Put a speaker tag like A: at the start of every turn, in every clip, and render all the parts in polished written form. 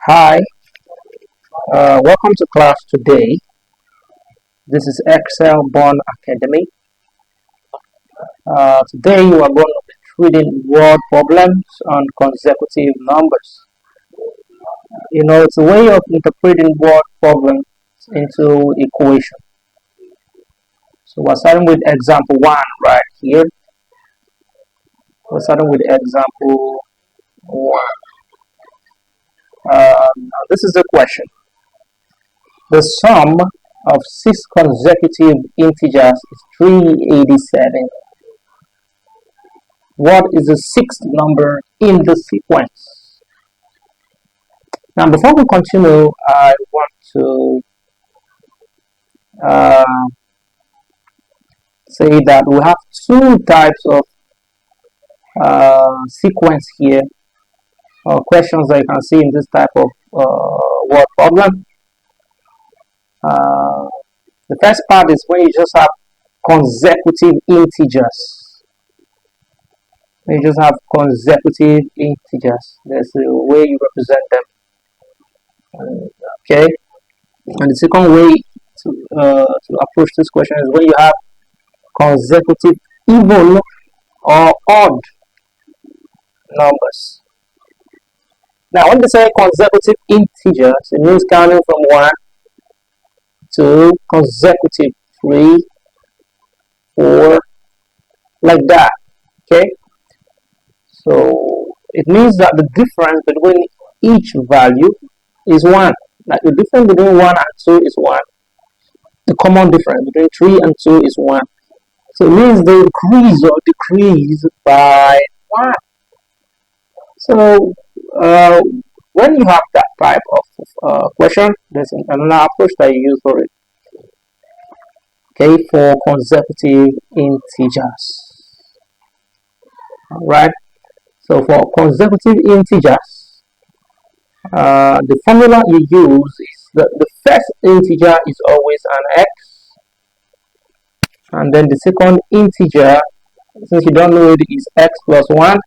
A: Hi, welcome to class today. This is Excel Born Academy. Today you are going to be treating word problems on consecutive numbers. It's a way of interpreting word problems into equation. So we're starting with example 1 right here. We're starting with example 1. Now this is the question. The sum of 6 consecutive integers is 387. What is the sixth number in the sequence? Now, before we continue, I want to say that we have two types of sequence here, or questions that you can see in this type of word problem. The first part is when you just have consecutive integers. You just have consecutive integers. There's a way you represent them. Okay. And the second way to approach this question is when you have consecutive even or odd numbers. Now, when they say consecutive integers, it means counting from 1 to consecutive 3, 4, like that. Okay. So it means that the difference between each value is 1. Like the difference between 1 and 2 is 1. The common difference between 3 and 2 is 1. So it means they increase or decrease by 1. So when you have that type of question, there's another approach that you use for it. Okay, for consecutive integers. Alright, so for consecutive integers, the formula you use is that the first integer is always an x, and then the second integer, since you don't know it, is x plus 1.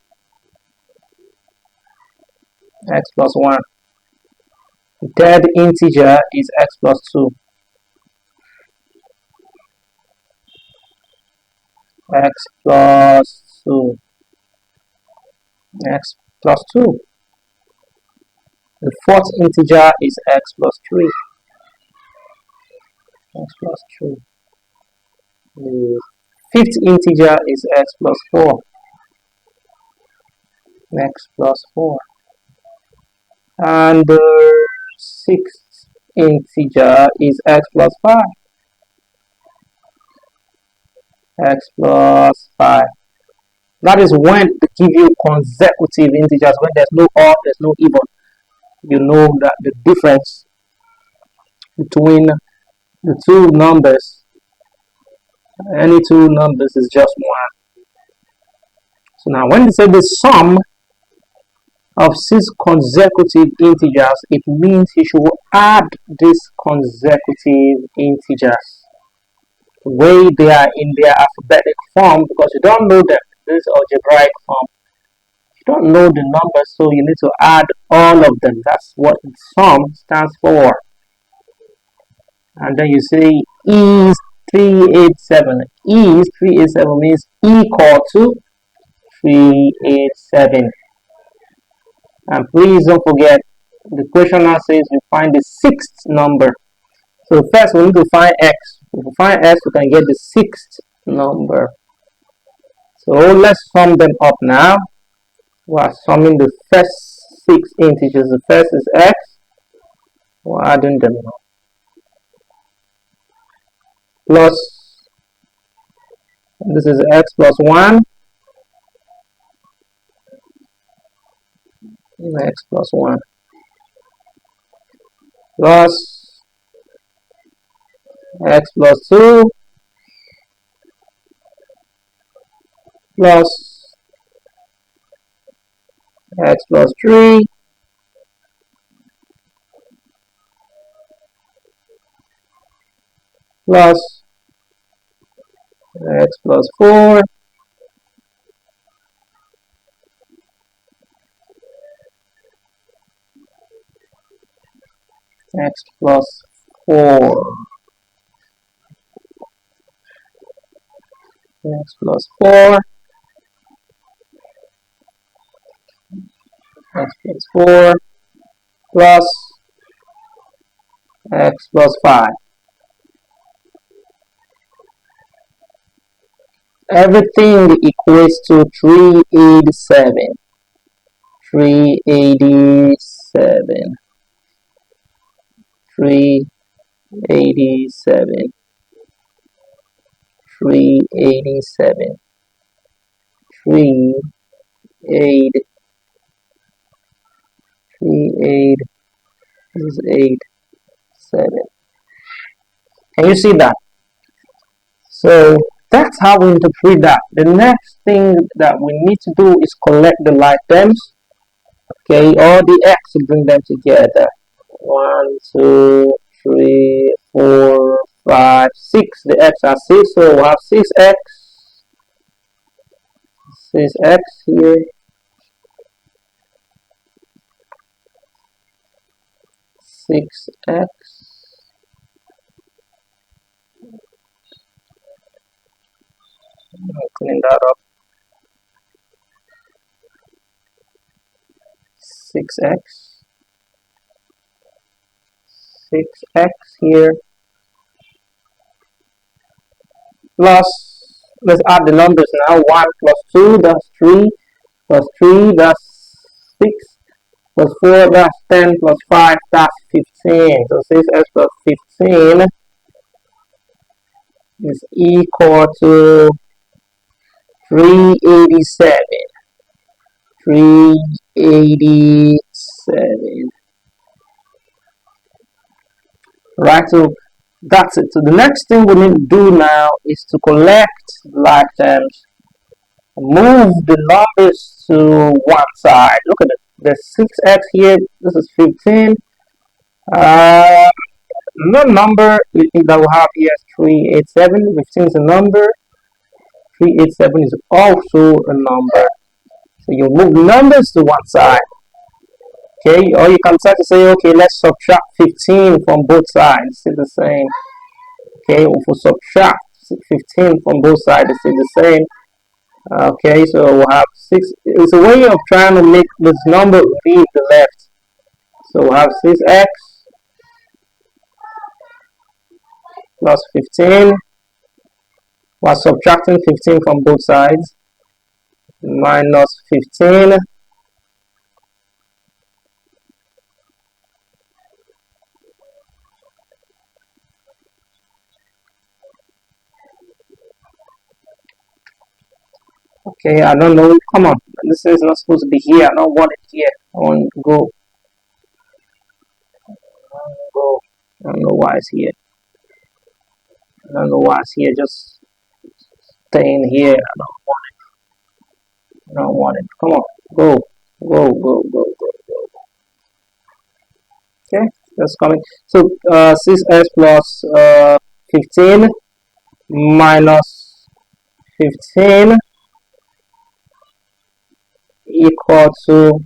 A: X plus 1. The third integer is x plus 2. X plus 2. X plus 2. The fourth integer is x plus 3. X plus 3. The fifth integer is x plus 4. X plus 4. And the sixth integer is x plus 5. X plus 5. That is when they give you consecutive integers, when there's no odd, there's no even. You know that the difference between the two numbers, any two numbers, is just 1. So now when they say the sum of 6 consecutive integers, it means you should add these consecutive integers the way they are in their alphabetic form, because you don't know them. This is algebraic form. You don't know the numbers, so you need to add all of them. That's what the sum stands for. And then you say is 387. Is 387 means equal to 387. And please don't forget, the question now says we find the sixth number. So first we need to find x. If we find x, we can get the sixth number. So let's sum them up now. We are summing the first 6 integers. The first is x. We're adding them now. Plus, this is x plus 1. X plus 1. Plus x plus 2. Plus x plus 3. Plus x plus 4. x plus 4, x plus 4, x plus 4 plus x plus 5. Everything equates to 387. 387. 387. 387. 3, 8, 3, 8, this is 8, 7. Can you see that? So that's how we interpret that. The next thing that we need to do is collect the like terms. Okay, all the x, bring them together. 1, 2, 3, 4, 5, 6. The x are 6, so we'll have 6x. 6x here. 6x. I'll clean that up. 6x. 6x here. Plus, let's add the numbers now. 1 plus 2, that's 3. Plus 3, that's 6. Plus 4, that's 10. Plus 5, that's 15. So 6x plus 15 is equal to 387. 387. Right, so that's it. So the next thing we need to do now is to collect like terms. Move the numbers to one side. Look at it. There's 6x here. This is 15. The number that we have here is 387. 15 is a number. 387 is also a number. So you move numbers to one side. Okay, or you can start to say, okay, let's subtract 15 from both sides. It's the same. Okay, if we subtract 15 from both sides, it's the same. Okay, so we'll have 6. It's a way of trying to make this number leave the left. So we'll have 6x plus 15. While subtracting 15 from both sides, minus 15. Okay, I don't know. Come on, this is not supposed to be here. I don't want it here. I want it to go. I don't know why it's here. I don't know why it's here. Just staying here. I don't want it. I don't want it. Come on, go. Okay, that's coming. So 6x plus 15 minus 15 equal to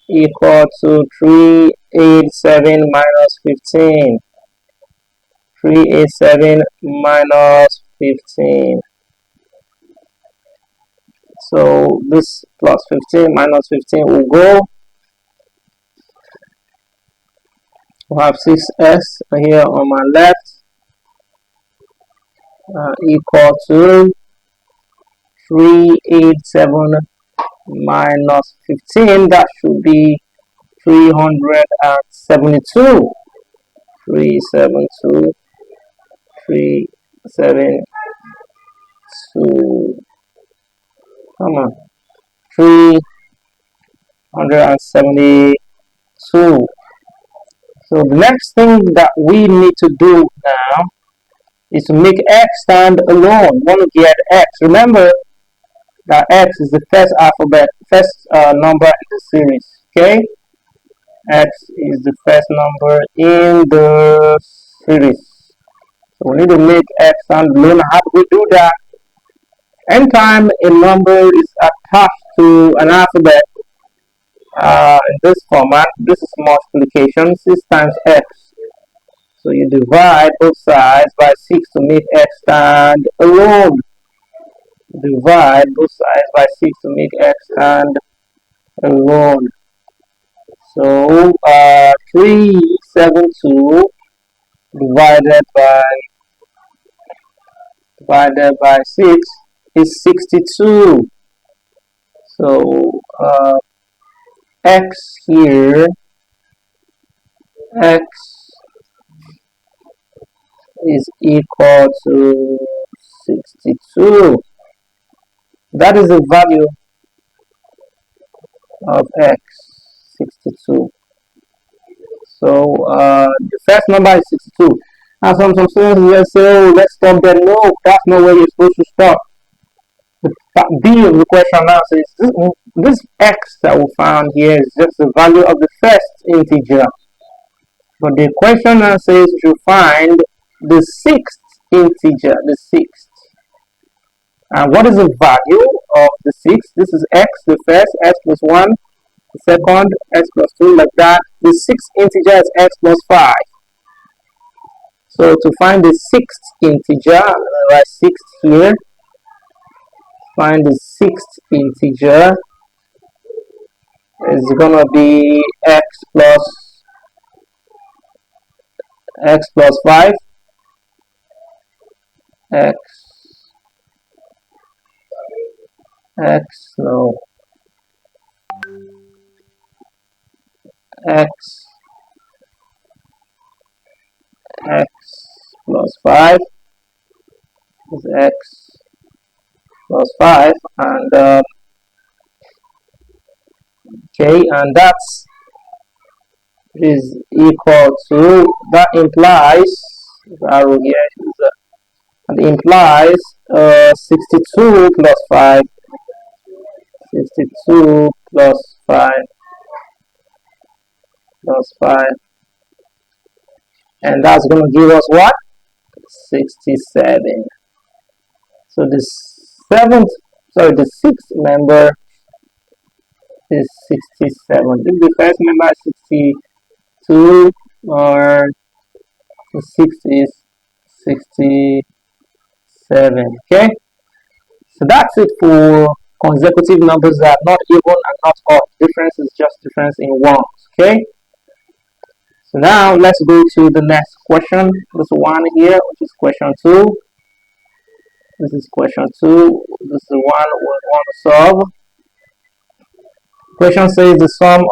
A: 387 minus 15. 387 minus 15. So this plus 15 minus 15 will go. We'll have 6s here on my left equal to 387 minus 15. That should be 372. 372. 372. Come on. 372. So the next thing that we need to do now is to make x stand alone. We want to get x. Remember that x is the first number in the series. Okay, x is the first number in the series. So we need to make x stand alone. How do we do that? Anytime a number is attached to an alphabet, In this format, this is multiplication, 6 times x. So you divide both sides by 6 to make x stand alone. Divide both sides by 6 to make x stand alone. So 372 divided by 6 is 62. So x here, x is equal to 62. That is the value of x, 62. So the first number is 62. And some students will say, oh, let's stop there. No, that's not where you're supposed to stop. The B of the question now says this x that we found here is just the value of the first integer. But the question now says you find the sixth integer, the sixth. And what is the value of the sixth? This is x, the first, x plus 1, the second, x plus 2, like that. The sixth integer is x plus 5. So to find the sixth integer, I'm going to write sixth here. Find the sixth integer is going to be x plus 5, x no, x plus 5 is x plus 5, and okay, and that's is equal to, that implies, arrow here is and implies 62 plus 5, 62 plus 5 plus 5, and that's going to give us what? 67. So the sixth member is 67. If the first member is 62, or the sixth is 67. Okay, so that's it for consecutive numbers that are not even and not odd. Difference is just difference in ones. Okay, so now let's go to the next question. This one here, which is question 2. This is question 2. This is the one we want to solve. Question says the sum of